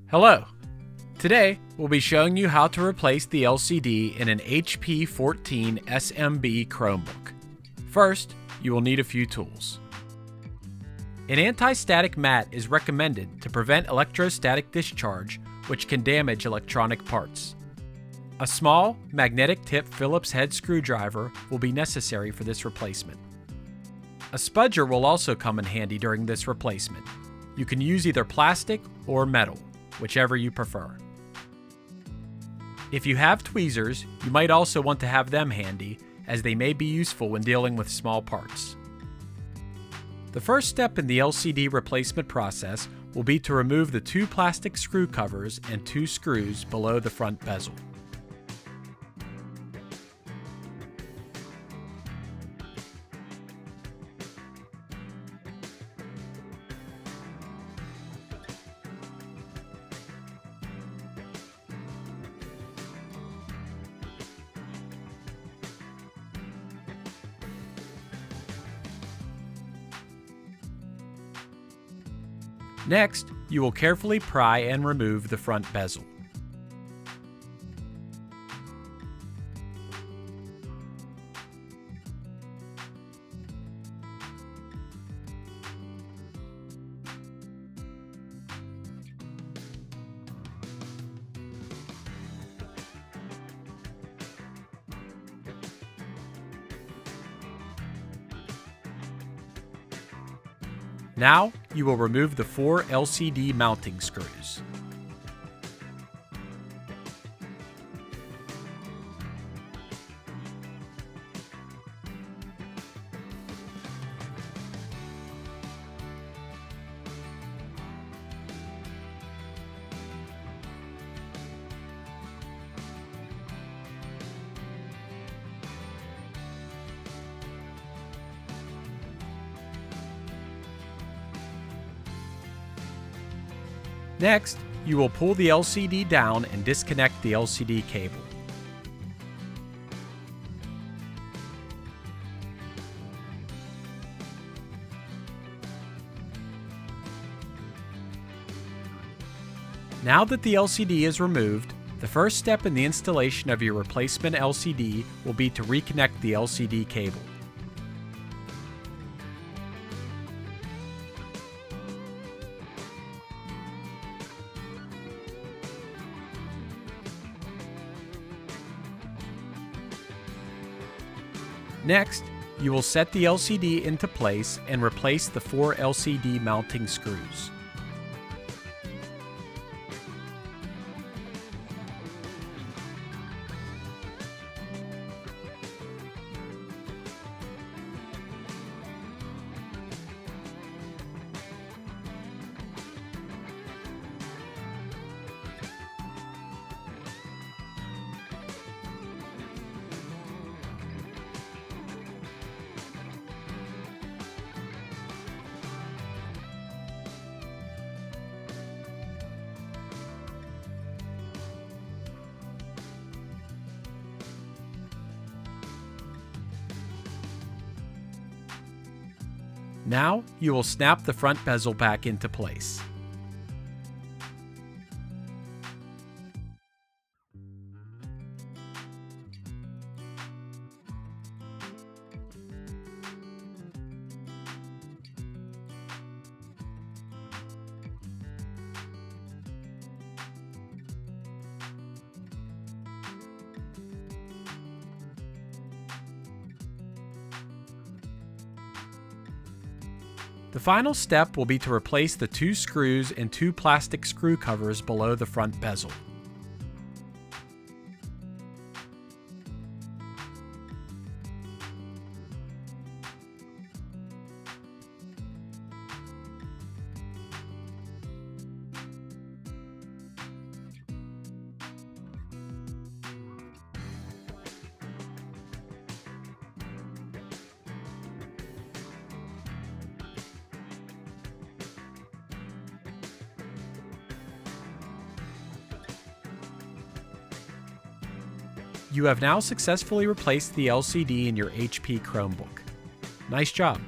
Hello! Today, we'll be showing you how to replace the LCD in an HP14 SMB Chromebook. First, you will need a few tools. An anti-static mat is recommended to prevent electrostatic discharge, which can damage electronic parts. A small, magnetic tip Phillips head screwdriver will be necessary for this replacement. A spudger will also come in handy during this replacement. You can use either plastic or metal, whichever you prefer. If you have tweezers, you might also want to have them handy, as they may be useful when dealing with small parts. The first step in the LCD replacement process will be to remove the two plastic screw covers and two screws below the front bezel. Next, you will carefully pry and remove the front bezel. Now, you will remove the four LCD mounting screws. Next, you will pull the LCD down and disconnect the LCD cable. Now that the LCD is removed, the first step in the installation of your replacement LCD will be to reconnect the LCD cable. Next, you will set the LCD into place and replace the four LCD mounting screws. Now, you will snap the front bezel back into place. The final step will be to replace the two screws and two plastic screw covers below the front bezel. You have now successfully replaced the LCD in your HP Chromebook. Nice job!